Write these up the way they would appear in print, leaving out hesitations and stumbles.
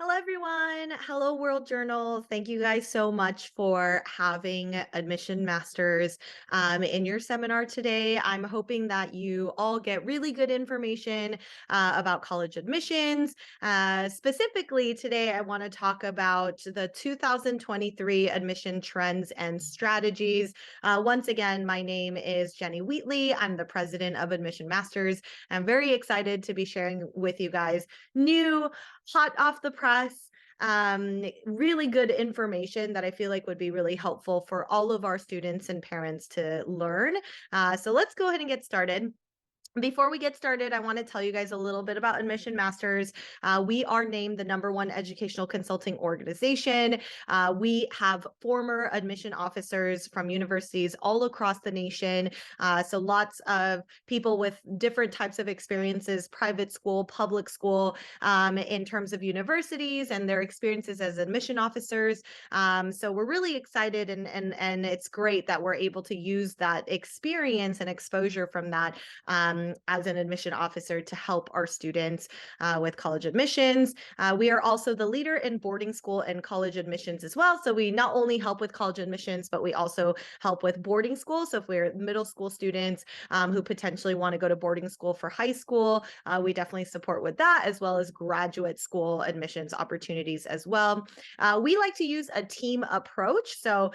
Hello, everyone. Hello, World Journal. Thank you guys so much for having Admission Masters in your seminar today. I'm hoping that you all get really good information about college admissions. Specifically, today, I want to talk about the 2023 admission trends and strategies. Once again, my name is Jenny Wheatley. I'm the president of Admission Masters. I'm very excited to be sharing with you guys new, hot off the press, really good information that I feel like would be really helpful for all of our students and parents to learn. So let's go ahead and get started. Before we get started, I want to tell you guys a little bit about Admission Masters. We are named the #1 educational consulting organization. We have former admission officers from universities all across the nation. So lots of people with different types of experiences, private school, public school, in terms of universities and their experiences as admission officers. So we're really excited and it's great that we're able to use that experience and exposure from that as an admission officer to help our students with college admissions. We are also the leader in boarding school and college admissions as well. So we not only help with college admissions, but we also help with boarding school. So if we're middle school students who potentially want to go to boarding school for high school, we definitely support with that, as well as graduate school admissions opportunities as well. We like to use a team approach. So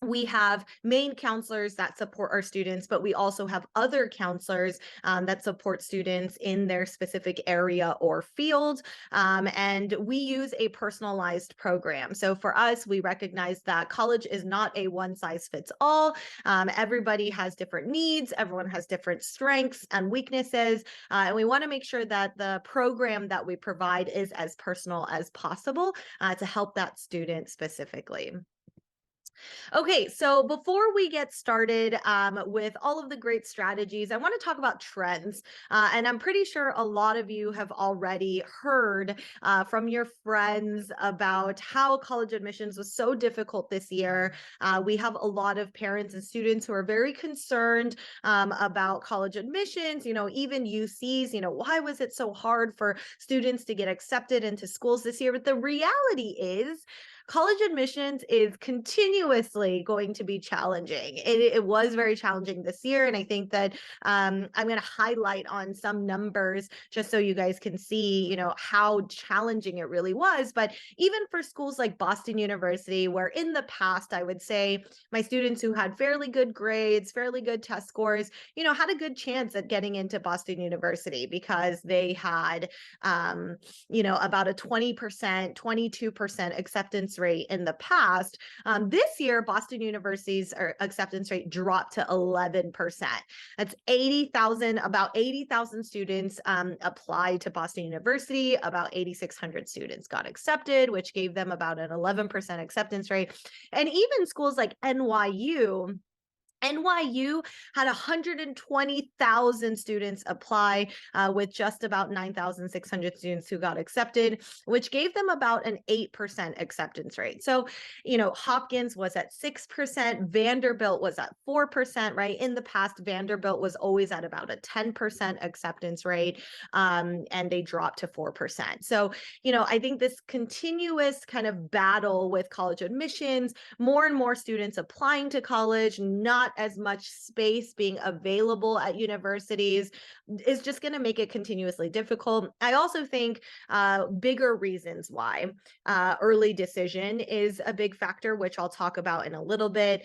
we have main counselors that support our students, but we also have other counselors that support students in their specific area or field. And we use a personalized program. So for us, we recognize that college is not a one size fits all. Everybody has different needs. Everyone has different strengths and weaknesses. And we want to make sure that the program that we provide is as personal as possible to help that student specifically. Okay, so before we get started with all of the great strategies, I want to talk about trends. And I'm pretty sure a lot of you have already heard from your friends about how college admissions was so difficult this year. We have a lot of parents and students who are very concerned about college admissions, even UCs, why was it so hard for students to get accepted into schools this year? But the reality is, college admissions is continuously going to be challenging. It was very challenging this year. And I think that I'm going to highlight on some numbers just so you guys can see, how challenging it really was. But even for schools like Boston University, where in the past, I would say my students who had fairly good grades, fairly good test scores, had a good chance at getting into Boston University because they had, about a 20%, 22% acceptance rate in the past. This year, Boston University's acceptance rate dropped to 11%. That's about 80,000 students applied to Boston University. About 8,600 students got accepted, which gave them about an 11% acceptance rate. And even schools like NYU had 120,000 students apply with just about 9,600 students who got accepted, which gave them about an 8% acceptance rate. So, Hopkins was at 6%, Vanderbilt was at 4%, right? In the past, Vanderbilt was always at about a 10% acceptance rate, and they dropped to 4%. So, I think this continuous kind of battle with college admissions, more and more students applying to college, not as much space being available at universities, is just going to make it continuously difficult. I also think bigger reasons why early decision is a big factor, which I'll talk about in a little bit.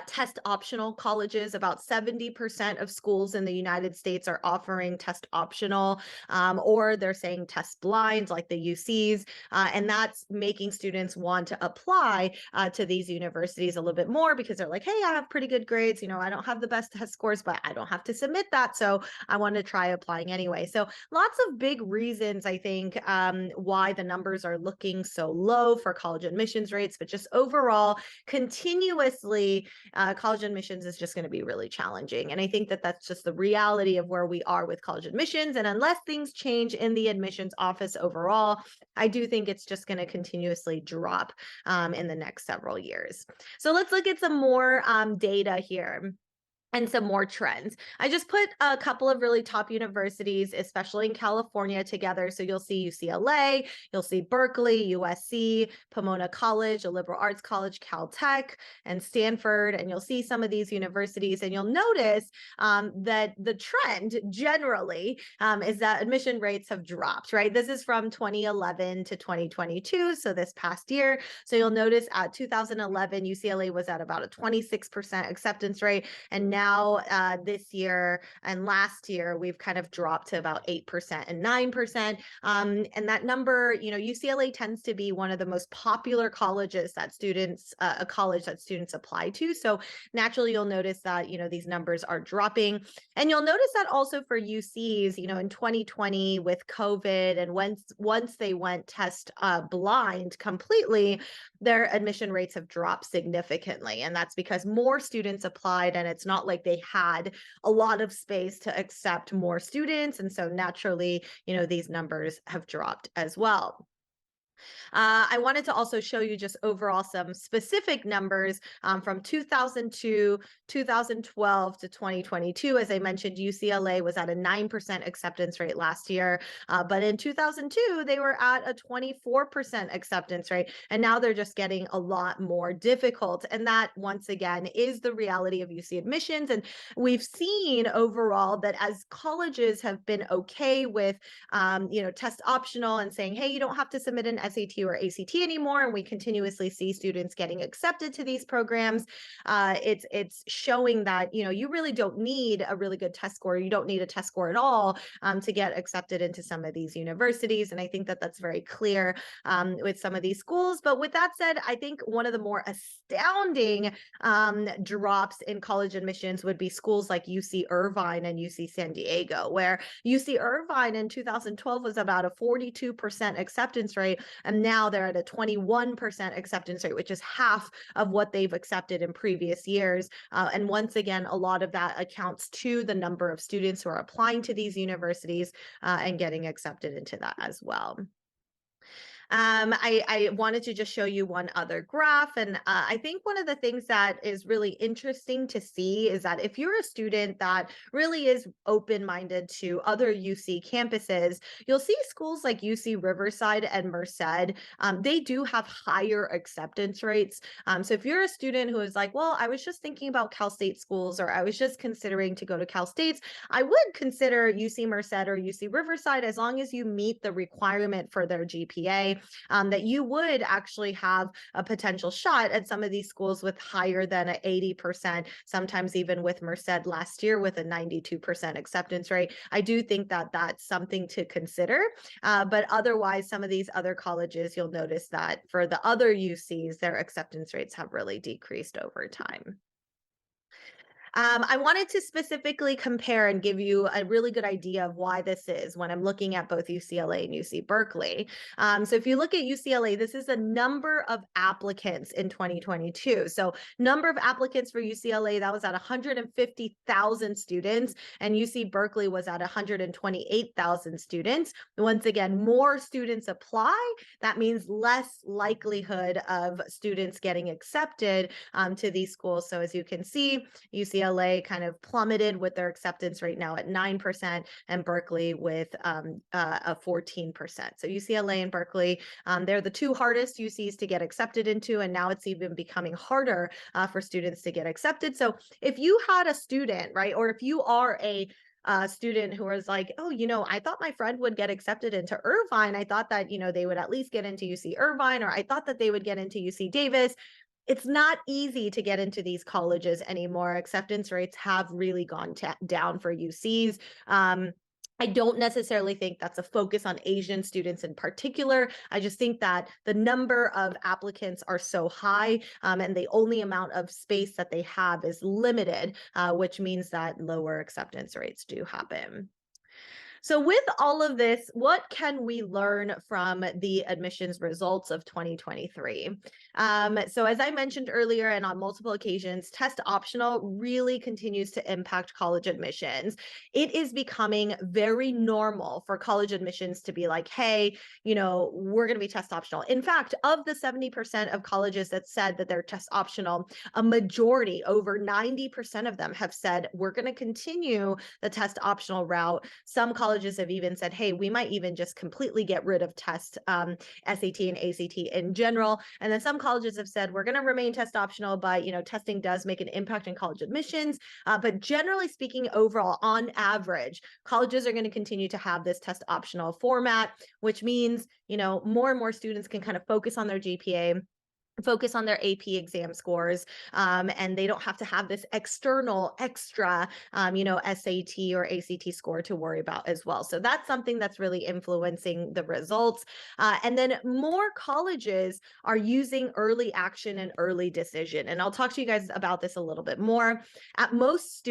Test optional colleges, about 70% of schools in the United States are offering test optional, or they're saying test blind, like the UCs, and that's making students want to apply to these universities a little bit more because they're like, hey, I have pretty good grades, I don't have the best test scores, but I don't have to submit that, so I want to try applying anyway. So lots of big reasons, I think, why the numbers are looking so low for college admissions rates, but just overall, continuously, college admissions is just going to be really challenging. And I think that that's just the reality of where we are with college admissions. And unless things change in the admissions office overall, I do think it's just going to continuously drop in the next several years. So let's look at some more data here. and some more trends. I just put a couple of really top universities, especially in California, together. So you'll see UCLA, you'll see Berkeley, USC, Pomona College, a liberal arts college, Caltech, and Stanford. And you'll see some of these universities, and you'll notice that the trend generally is that admission rates have dropped, right? This is from 2011 to 2022, so this past year. So you'll notice at 2011, UCLA was at about a 26% acceptance rate, and now this year and last year, we've kind of dropped to about 8% and 9%. And that number, UCLA tends to be one of the most popular colleges that a college that students apply to. So naturally, you'll notice that, these numbers are dropping. And you'll notice that also for UCs, in 2020 with COVID, and once they went test blind completely, their admission rates have dropped significantly. And that's because more students applied, and it's not like they had a lot of space to accept more students. And so naturally, these numbers have dropped as well. I wanted to also show you just overall some specific numbers from 2002, 2012 to 2022. As I mentioned, UCLA was at a 9% acceptance rate last year, but in 2002, they were at a 24% acceptance rate, and now they're just getting a lot more difficult. And that, once again, is the reality of UC admissions. And we've seen overall that as colleges have been okay with, test optional and saying, hey, you don't have to submit an SAT or ACT anymore, and we continuously see students getting accepted to these programs, it's showing that you really don't need a really good test score. You don't need a test score at all to get accepted into some of these universities, and I think that that's very clear with some of these schools. But with that said, I think one of the more astounding drops in college admissions would be schools like UC Irvine and UC San Diego, where UC Irvine in 2012 was about a 42% acceptance rate, and now they're at a 21% acceptance rate, which is half of what they've accepted in previous years. And once again, a lot of that accounts to the number of students who are applying to these universities and getting accepted into that as well. I wanted to just show you one other graph. And I think one of the things that is really interesting to see is that if you're a student that really is open-minded to other UC campuses, you'll see schools like UC Riverside and Merced, they do have higher acceptance rates. So if you're a student who is like, well, I was just thinking about Cal State schools, or I was just considering to go to Cal States, I would consider UC Merced or UC Riverside as long as you meet the requirement for their GPA. That you would actually have a potential shot at some of these schools with higher than an 80%, sometimes even with Merced last year with a 92% acceptance rate. I do think that that's something to consider. But otherwise, some of these other colleges, you'll notice that for the other UCs, their acceptance rates have really decreased over time. I wanted to specifically compare and give you a really good idea of why this is when I'm looking at both UCLA and UC Berkeley. So if you look at UCLA, this is the number of applicants in 2022. So number of applicants for UCLA, that was at 150,000 students, and UC Berkeley was at 128,000 students. Once again, more students apply. That means less likelihood of students getting accepted to these schools. So as you can see, UCLA kind of plummeted with their acceptance rate now at 9%, and Berkeley with a 14%. So UCLA and Berkeley, they're the two hardest UCs to get accepted into, and now it's even becoming harder for students to get accepted. So if you had a student, right, or if you are a student who was like, oh, I thought my friend would get accepted into Irvine. I thought that, they would at least get into UC Irvine, or I thought that they would get into UC Davis. It's not easy to get into these colleges anymore. Acceptance rates have really gone down for UCs. I don't necessarily think that's a focus on Asian students in particular. I just think that the number of applicants are so high, and the only amount of space that they have is limited, which means that lower acceptance rates do happen. So with all of this, what can we learn from the admissions results of 2023? So as I mentioned earlier and on multiple occasions, test optional really continues to impact college admissions. It is becoming very normal for college admissions to be like, hey, we're going to be test optional. In fact, of the 70% of colleges that said that they're test optional, a majority, over 90% of them have said, we're going to continue the test optional route. Some colleges have even said, hey, we might even just completely get rid of test SAT and ACT in general. And then some colleges have said, we're going to remain test optional, but testing does make an impact in college admissions. But generally speaking, overall, on average, colleges are going to continue to have this test optional format, which means, more and more students can kind of focus on their GPA, focus on their AP exam scores, and they don't have to have this external extra, SAT or ACT score to worry about as well. So that's something that's really influencing the results. And then more colleges are using early action and early decision. And I'll talk to you guys about this a little bit more. At most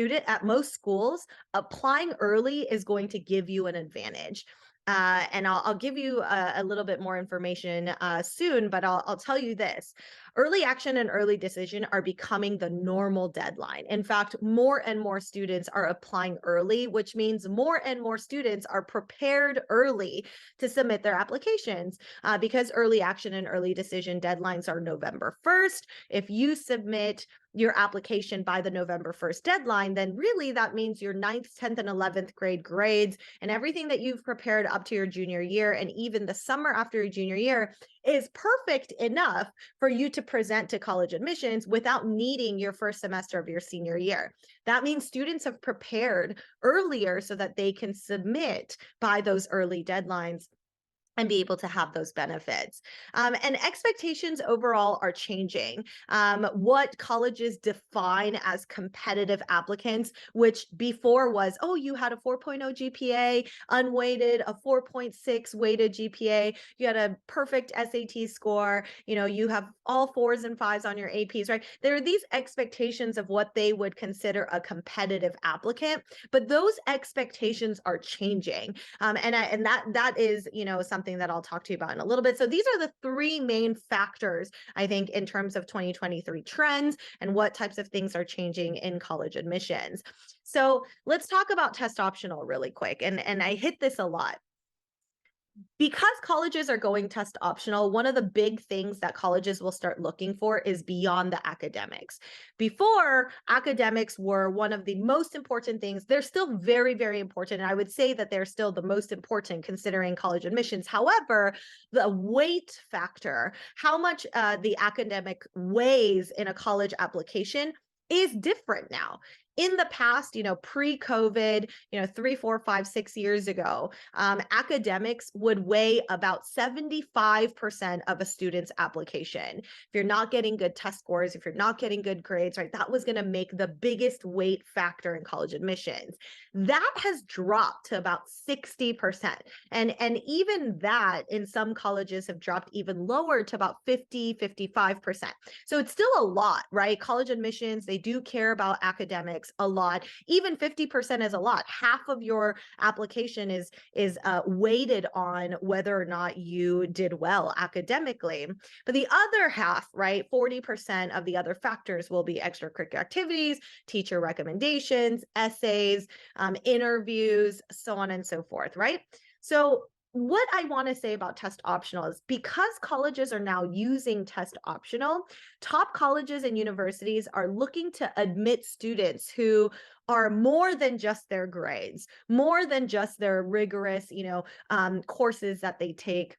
schools, applying early is going to give you an advantage. And I'll give you a little bit more information soon, but I'll tell you this. Early action and early decision are becoming the normal deadline. In fact, more and more students are applying early, which means more and more students are prepared early to submit their applications because early action and early decision deadlines are November 1st. If you submit your application by the November 1st deadline, then really that means your 9th, 10th, and 11th grade grades and everything that you've prepared up to your junior year and even the summer after your junior year is perfect enough for you to present to college admissions without needing your first semester of your senior year. That means students have prepared earlier so that they can submit by those early deadlines and be able to have those benefits. And expectations overall are changing. What colleges define as competitive applicants, which before was, oh, you had a 4.0 GPA, unweighted, a 4.6 weighted GPA, you had a perfect SAT score, you have all 4s and 5s on your APs, right? There are these expectations of what they would consider a competitive applicant, but those expectations are changing. And that is, something that I'll talk to you about in a little bit. So these are the three main factors, I think, in terms of 2023 trends and what types of things are changing in college admissions. So let's talk about test optional really quick. And I hit this a lot. Because colleges are going test optional, one of the big things that colleges will start looking for is beyond the academics. Before, academics were one of the most important things. They're still very, very important. And I would say that they're still the most important considering college admissions. However, the weight factor, how much the academic weighs in a college application is different now. In the past, pre-COVID, 3, 4, 5, 6 years ago, academics would weigh about 75% of a student's application. If you're not getting good test scores, if you're not getting good grades, right, that was going to make the biggest weight factor in college admissions. That has dropped to about 60%. And even that in some colleges have dropped even lower to about 50, 55%. So it's still a lot, right? College admissions, they do care about academics a lot. Even 50% is a lot. Half of your application is weighted on whether or not you did well academically. But the other half, right, 40% of the other factors will be extracurricular activities, teacher recommendations, essays, interviews, so on and so forth, right? So what I want to say about test optional is because colleges are now using test optional, top colleges and universities are looking to admit students who are more than just their grades, more than just their rigorous, courses that they take.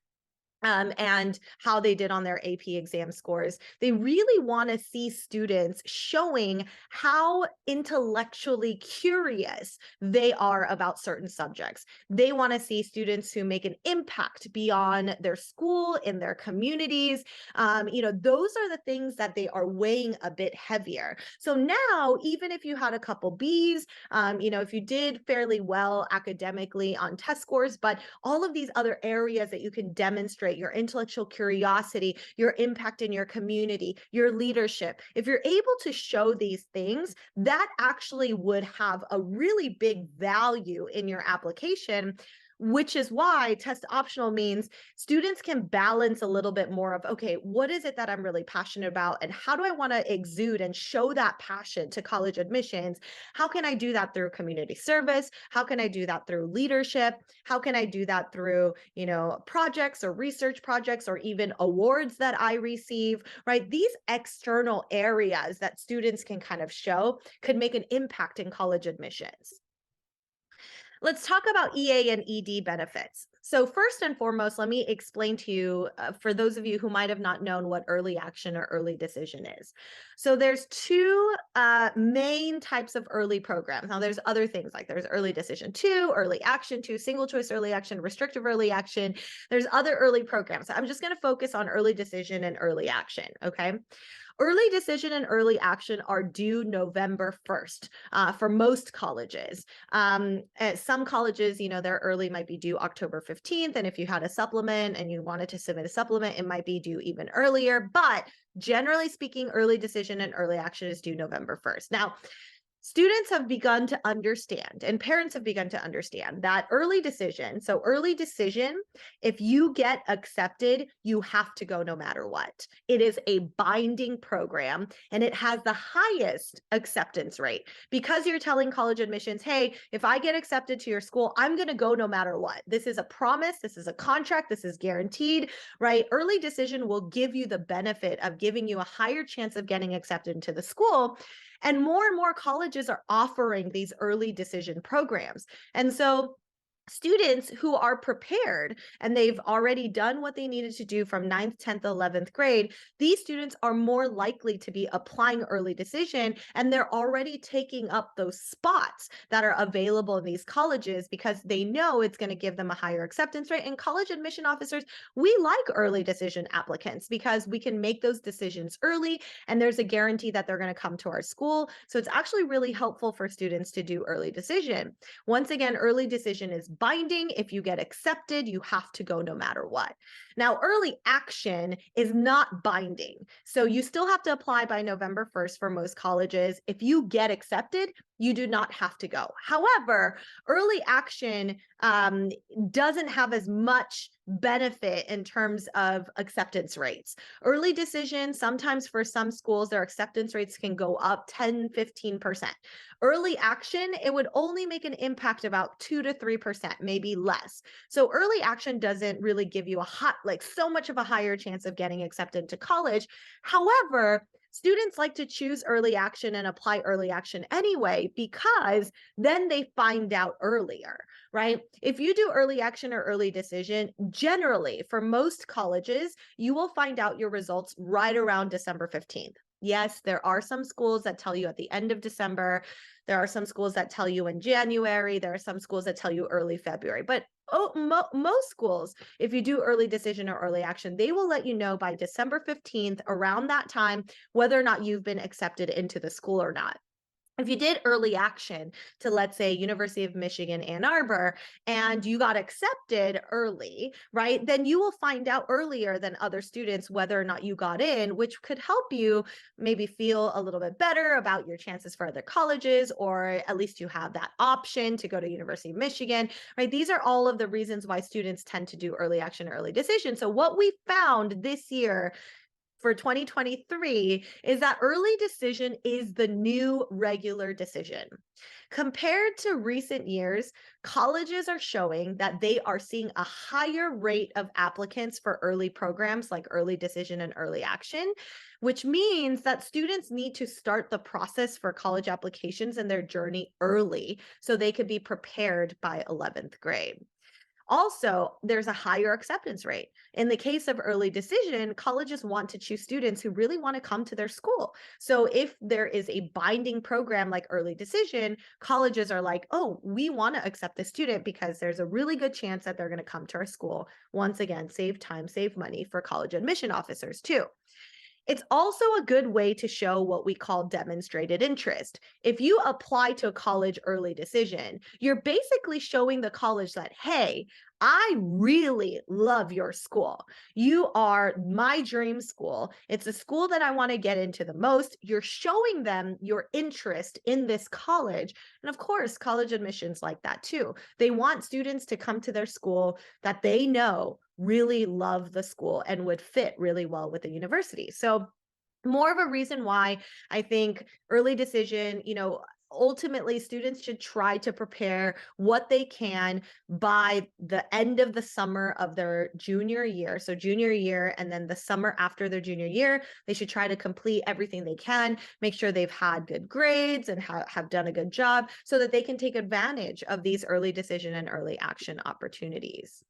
And how they did on their AP exam scores. They really want to see students showing how intellectually curious they are about certain subjects. They want to see students who make an impact beyond their school, in their communities. Those are the things that they are weighing a bit heavier. So now, even if you had a couple Bs, if you did fairly well academically on test scores, but all of these other areas that you can demonstrate your intellectual curiosity, your impact in your community, your leadership. If you're able to show these things, that actually would have a really big value in your application, which is why test optional means students can balance a little bit more of, okay, what is it that I'm really passionate about? And how do I want to exude and show that passion to college admissions? How can I do that through community service? How can I do that through leadership? How can I do that through, projects or research projects or even awards that I receive, right? These external areas that students can kind of show could make an impact in college admissions. Let's talk about EA and ED benefits. So first and foremost, let me explain to you, for those of you who might have not known what early action or early decision is. So there's two main types of early programs. Now there's other things like there's early decision 2, early action 2, single choice early action, restrictive early action. There's other early programs. So I'm just going to focus on early decision and early action, okay? Early decision and early action are due November 1st for most colleges. At some colleges, their early might be due October 15th. And if you had a supplement and you wanted to submit a supplement, it might be due even earlier. But generally speaking, early decision and early action is due November 1st. Now, students have begun to understand and parents have begun to understand that early decision, if you get accepted, you have to go no matter what. It is a binding program and it has the highest acceptance rate because you're telling college admissions, hey, if I get accepted to your school, I'm going to go no matter what. This is a promise. This is a contract. This is guaranteed, right? Early decision will give you the benefit of giving you a higher chance of getting accepted into the school. And more colleges are offering these early decision programs. And so students who are prepared and they've already done what they needed to do from 9th, 10th, 11th grade, these students are more likely to be applying early decision and they're already taking up those spots that are available in these colleges because they know it's going to give them a higher acceptance rate. And college admission officers, we like early decision applicants because we can make those decisions early and there's a guarantee that they're going to come to our school. So it's actually really helpful for students to do early decision. Once again, early decision is binding. If you get accepted, you have to go no matter what. Now, early action is not binding. So you still have to apply by November 1st for most colleges. If you get accepted, you do not have to go. However, early action doesn't have as much benefit in terms of acceptance rates. Early decision, sometimes for some schools, their acceptance rates can go up 10, 15%. Early action, it would only make an impact about 2 to 3%, maybe less. So early action doesn't really give you so much of a higher chance of getting accepted to college. However, students like to choose early action and apply early action anyway, because then they find out earlier, right? If you do early action or early decision, generally for most colleges, you will find out your results right around December 15th. Yes, there are some schools that tell you at the end of December. There are some schools that tell you in January. There are some schools that tell you early February. But most schools, if you do early decision or early action, they will let you know by December 15th, around that time, whether or not you've been accepted into the school or not. If you did early action to, let's say, University of Michigan, Ann Arbor, and you got accepted early, right, then you will find out earlier than other students whether or not you got in, which could help you maybe feel a little bit better about your chances for other colleges, or at least you have that option to go to University of Michigan, right? These are all of the reasons why students tend to do early action, early decision. So what we found this year for 2023 is that early decision is the new regular decision. Compared to recent years, colleges are showing that they are seeing a higher rate of applicants for early programs like early decision and early action, which means that students need to start the process for college applications and their journey early so they could be prepared by 11th grade. Also, there's a higher acceptance rate. In the case of early decision, colleges want to choose students who really want to come to their school. So if there is a binding program like early decision, colleges are like, oh, we want to accept the student because there's a really good chance that they're going to come to our school. Once again, save time, save money for college admission officers too. It's also a good way to show what we call demonstrated interest. If you apply to a college early decision, you're basically showing the college that, hey, I really love your school. You are my dream school. It's a school that I want to get into the most. You're showing them your interest in this college. And of course, college admissions like that too. They want students to come to their school that they know really love the school and would fit really well with the university. So more of a reason why I think early decision, ultimately students should try to prepare what they can by the end of the summer of their junior year. So junior year, and then the summer after their junior year, they should try to complete everything they can, make sure they've had good grades and have done a good job so that they can take advantage of these early decision and early action opportunities.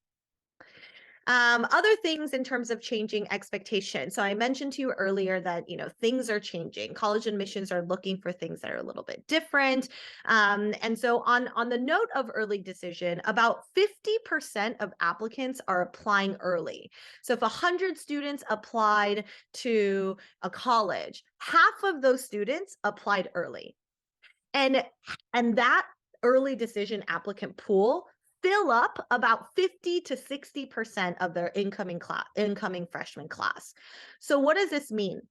Other things in terms of changing expectations. So I mentioned to you earlier that, things are changing. College admissions are looking for things that are a little bit different. And so on the note of early decision, about 50% of applicants are applying early. So if 100 students applied to a college, half of those students applied early. And that early decision applicant pool fill up about 50 to 60% of their incoming freshman class. So what does this mean?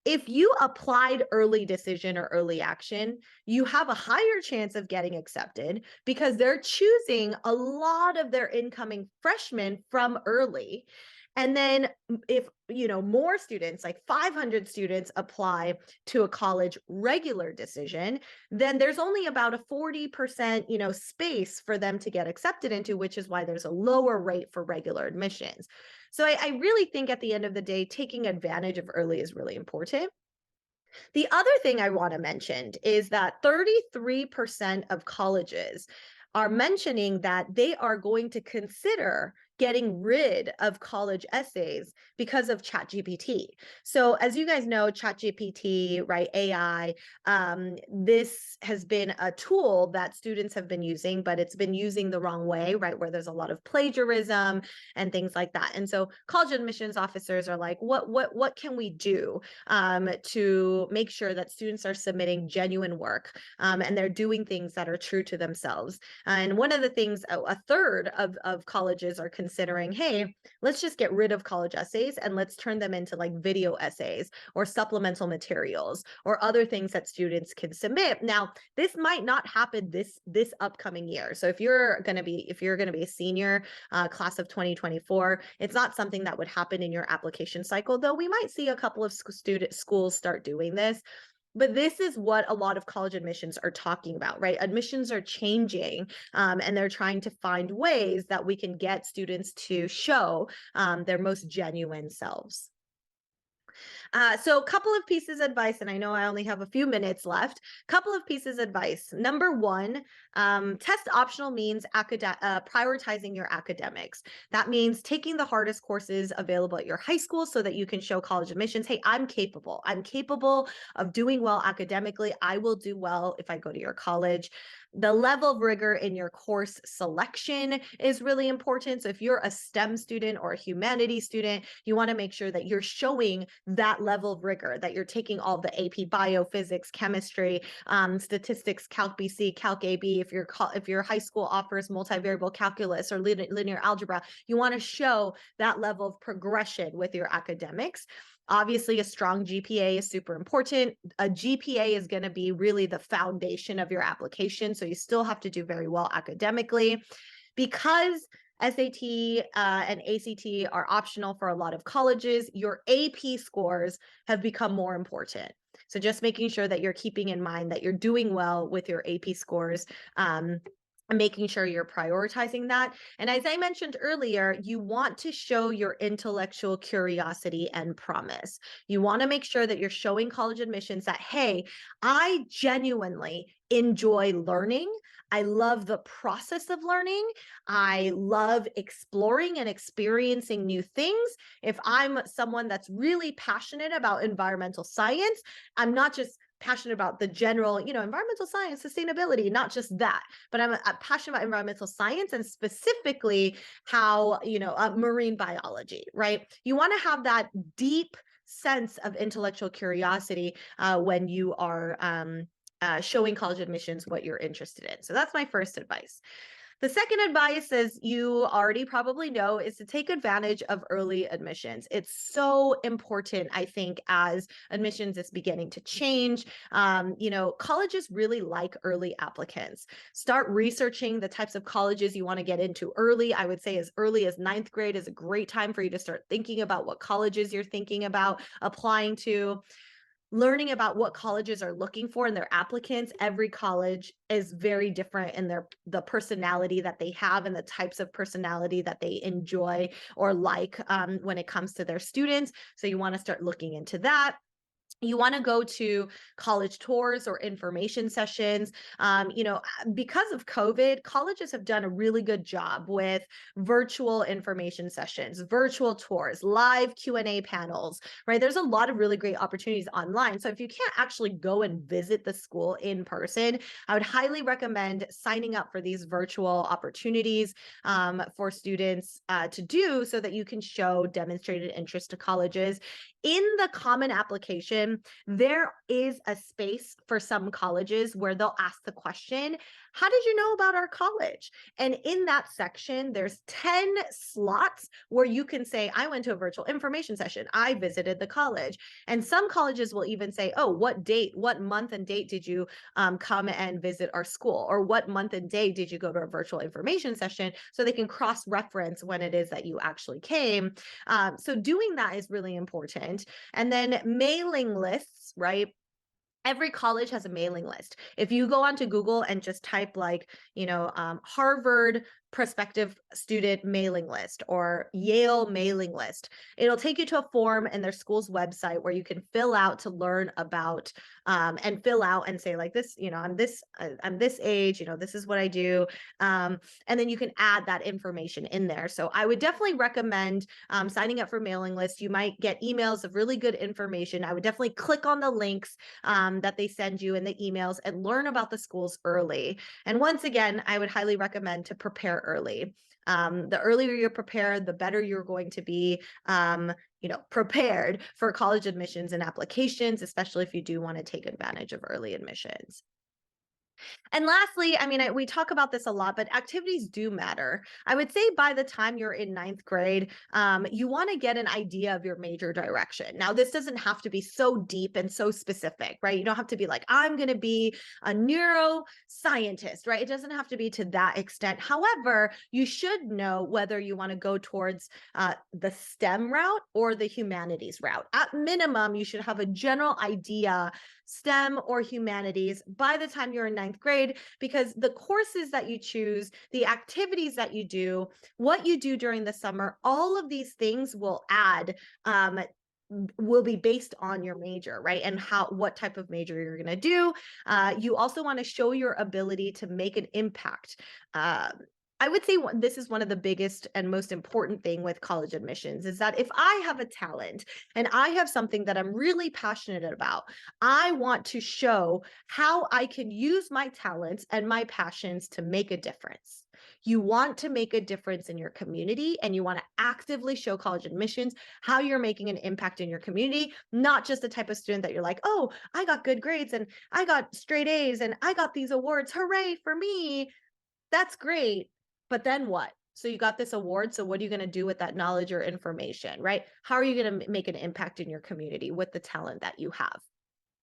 If you applied early decision or early action, you have a higher chance of getting accepted because they're choosing a lot of their incoming freshmen from early. And then if, more students, like 500 students apply to a college regular decision, then there's only about a 40%, space for them to get accepted into, which is why there's a lower rate for regular admissions. So I really think at the end of the day, taking advantage of early is really important. The other thing I want to mention is that 33% of colleges are mentioning that they are going to consider getting rid of college essays because of ChatGPT. So as you guys know, ChatGPT, right, AI, this has been a tool that students have been using, but it's been using the wrong way, right, where there's a lot of plagiarism and things like that. And so college admissions officers are like, what can we do to make sure that students are submitting genuine work and they're doing things that are true to themselves? And one of the things, a third of colleges are considering, hey, let's just get rid of college essays and let's turn them into like video essays or supplemental materials or other things that students can submit. Now, this might not happen this upcoming year. So if you're going to be a senior class of 2024, it's not something that would happen in your application cycle, though we might see a couple of schools start doing this. But this is what a lot of college admissions are talking about, right? Admissions are changing, and they're trying to find ways that we can get students to show their most genuine selves. So a couple of pieces of advice, and I know I only have a few minutes left. Couple of pieces of advice. Number one, test optional means prioritizing your academics. That means taking the hardest courses available at your high school so that you can show college admissions, hey, I'm capable. I'm capable of doing well academically. I will do well if I go to your college. The level of rigor in your course selection is really important. So if you're a STEM student or a humanities student, you want to make sure that you're showing that level of rigor, that you're taking all the AP bio, physics, chemistry, statistics, Calc BC, Calc AB. If your high school offers multivariable calculus or linear algebra, you want to show that level of progression with your academics. Obviously, a strong GPA is super important. A GPA is going to be really the foundation of your application. So you still have to do very well academically. Because SAT and ACT are optional for a lot of colleges, your AP scores have become more important. So just making sure that you're keeping in mind that you're doing well with your AP scores, and making sure you're prioritizing that. And as I mentioned earlier, you want to show your intellectual curiosity and promise. You want to make sure that you're showing college admissions that, hey, I genuinely enjoy learning. I love the process of learning. I love exploring and experiencing new things. If I'm someone that's really passionate about environmental science, I'm not just passionate about the general, environmental science, sustainability, not just that, but I'm passionate about environmental science and specifically how, marine biology, right? You want to have that deep sense of intellectual curiosity when you are showing college admissions what you're interested in. So that's my first advice. The second advice, as you already probably know, is to take advantage of early admissions. It's so important, I think, as admissions is beginning to change. Colleges really like early applicants. Start researching the types of colleges you want to get into early. I would say as early as ninth grade is a great time for you to start thinking about what colleges you're thinking about applying to. Learning about what colleges are looking for in their applicants. Every college is very different in the personality that they have and the types of personality that they enjoy or like when it comes to their students. So you want to start looking into that. You want to go to college tours or information sessions. Because of COVID, colleges have done a really good job with virtual information sessions, virtual tours, live Q&A panels, right? There's a lot of really great opportunities online. So if you can't actually go and visit the school in person, I would highly recommend signing up for these virtual opportunities for students to do so that you can show demonstrated interest to colleges. In the common application, there is a space for some colleges where they'll ask the question, how did you know about our college? And in that section, there's 10 slots where you can say, I went to a virtual information session. I visited the college. And some colleges will even say, oh, what date, what month and date did you come and visit our school? Or what month and day did you go to a virtual information session? So they can cross-reference when it is that you actually came. So doing that is really important. And then mailing lists, right? Every college has a mailing list. If you go onto Google and just type Harvard prospective student mailing list or Yale mailing list, it'll take you to a form in their school's website where you can fill out to learn about and fill out and say like this, I'm this age, this is what I do. And then you can add that information in there. So I would definitely recommend signing up for mailing lists. You might get emails of really good information. I would definitely click on the links that they send you in the emails and learn about the schools early. And once again, I would highly recommend to prepare early. The earlier you're prepared, the better you're going to be prepared for college admissions and applications, especially if you do want to take advantage of early admissions. And lastly, we talk about this a lot, but activities do matter. I would say by the time you're in ninth grade, you want to get an idea of your major direction. Now, this doesn't have to be so deep and so specific, right? You don't have to be like, I'm going to be a neuroscientist, right? It doesn't have to be to that extent. However, you should know whether you want to go towards the STEM route or the humanities route. At minimum, you should have a general idea, STEM or humanities, by the time you're in ninth grade, because the courses that you choose, the activities that you do, what you do during the summer, all of these things will be based on your major, right? And what type of major you're going to do. You also want to show your ability to make an impact. I would say this is one of the biggest and most important thing with college admissions is that if I have a talent and I have something that I'm really passionate about, I want to show how I can use my talents and my passions to make a difference. You want to make a difference in your community and you want to actively show college admissions how you're making an impact in your community, not just the type of student that you're like, oh, I got good grades and I got straight A's and I got these awards. Hooray for me. That's great. But then what? So you got this award. So what are you going to do with that knowledge or information, right? How are you going to make an impact in your community with the talent that you have?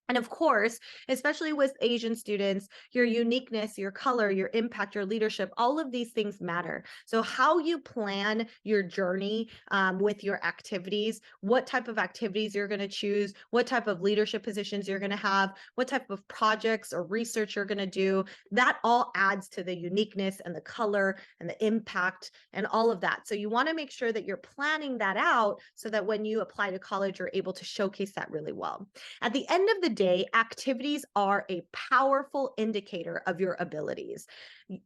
And of course, especially with Asian students, your uniqueness, your color, your impact, your leadership, all of these things matter. So how you plan your journey with your activities, what type of activities you're going to choose, what type of leadership positions you're going to have, what type of projects or research you're going to do, that all adds to the uniqueness and the color and the impact and all of that. So you want to make sure that you're planning that out so that when you apply to college, you're able to showcase that really well. At the end of the day, activities are a powerful indicator of your abilities.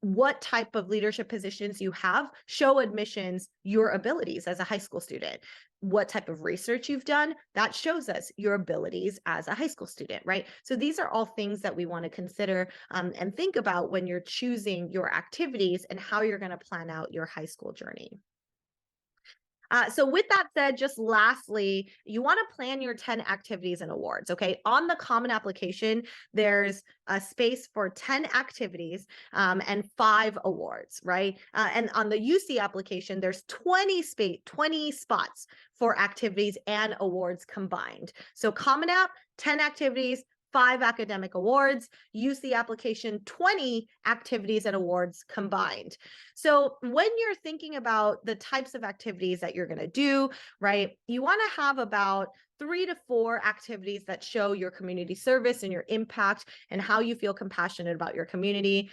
What type of leadership positions you have show admissions your abilities as a high school student. What type of research you've done, that shows us your abilities as a high school student, right? So these are all things that we want to consider and think about when you're choosing your activities and how you're going to plan out your high school journey. So with that said, just lastly, you want to plan your 10 activities and awards, okay? On the Common application, there's a space for 10 activities and 5 awards, right? And on the UC application, there's 20 spots for activities and awards combined. So Common App, 10 activities, 5 academic awards, UC application, 20 activities and awards combined. So when you're thinking about the types of activities that you're going to do, right, you want to have about 3 to 4 activities that show your community service and your impact and how you feel compassionate about your community.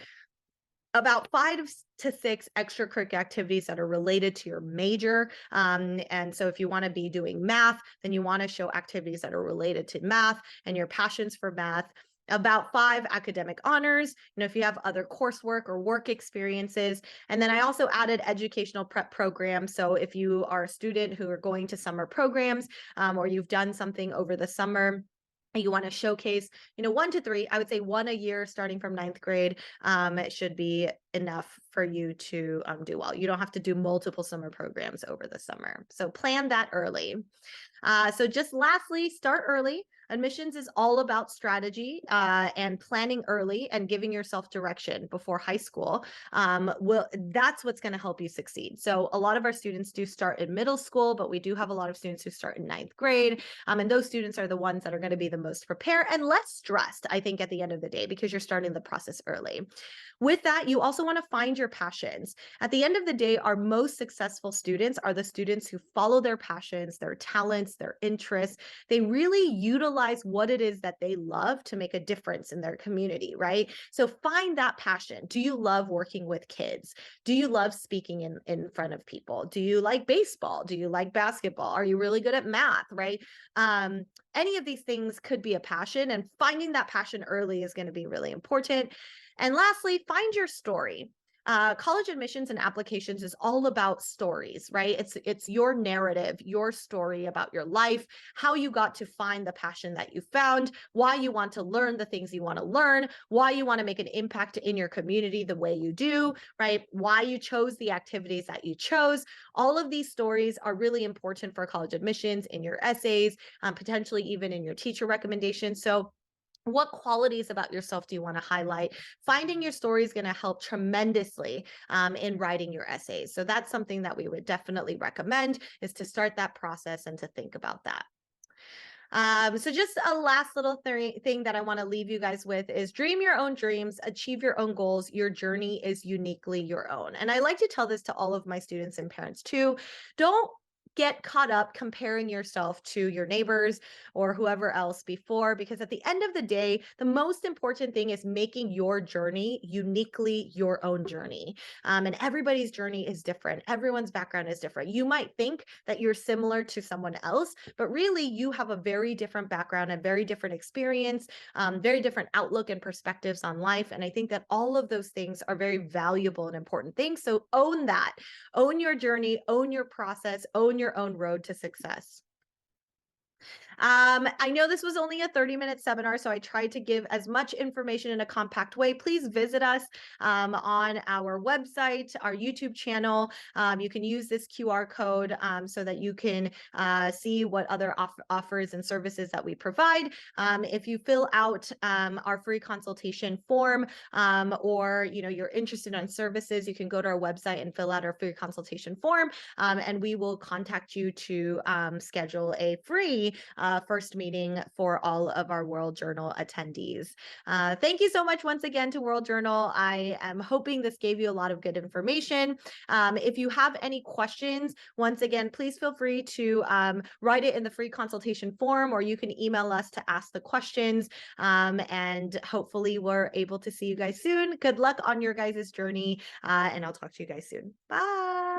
About 5 to 6 extracurricular activities that are related to your major. And so if you want to be doing math, then you want to show activities that are related to math and your passions for math. About 5 academic honors, if you have other coursework or work experiences. And then I also added educational prep programs. So if you are a student who are going to summer programs or you've done something over the summer, you want to showcase, 1 to 3, I would say 1 a year starting from 9th grade. It should be enough for you to do well. You don't have to do multiple summer programs over the summer. So plan that early. So just lastly, start early. Admissions is all about strategy and planning early and giving yourself direction before high school. That's what's going to help you succeed. So a lot of our students do start in middle school, but we do have a lot of students who start in 9th grade. And those students are the ones that are going to be the most prepared and less stressed, I think, at the end of the day, because you're starting the process early. With that, you also want to find your passions. At the end of the day, our most successful students are the students who follow their passions, their talents, their interests. They really utilize what it is that they love to make a difference in their community, right? So find that passion. Do you love working with kids? Do you love speaking in front of people? Do you like baseball? Do you like basketball? Are you really good at math, right? Any of these things could be a passion, and finding that passion early is going to be really important. And lastly, find your story. College admissions and applications is all about stories, right? It's your narrative, your story about your life, how you got to find the passion that you found, why you want to learn the things you want to learn, why you want to make an impact in your community the way you do, right? Why you chose the activities that you chose. All of these stories are really important for college admissions in your essays, potentially even in your teacher recommendations. So what qualities about yourself do you want to highlight? Finding your story is going to help tremendously in writing your essays. So that's something that we would definitely recommend, is to start that process and to think about that. So just a last little thing that I want to leave you guys with is dream your own dreams, achieve your own goals. Your journey is uniquely your own. And I like to tell this to all of my students and parents too. Don't get caught up comparing yourself to your neighbors or whoever else before, because at the end of the day, the most important thing is making your journey uniquely your own journey. And everybody's journey is different. Everyone's background is different. You might think that you're similar to someone else, but really you have a very different background and very different experience, very different outlook and perspectives on life. And I think that all of those things are very valuable and important things. So own that, own your journey, own your process, own your own road to success. I know this was only a 30-minute seminar, so I tried to give as much information in a compact way. Please visit us on our website, our YouTube channel. You can use this QR code so that you can see what other offers and services that we provide. If you fill out our free consultation form or you're interested in services, you can go to our website and fill out our free consultation form, and we will contact you to schedule a free first meeting for all of our World Journal attendees. Thank you so much once again to World Journal. I am hoping this gave you a lot of good information. If you have any questions, once again, please feel free to write it in the free consultation form, or you can email us to ask the questions. And hopefully we're able to see you guys soon. Good luck on your guys' journey, and I'll talk to you guys soon. Bye.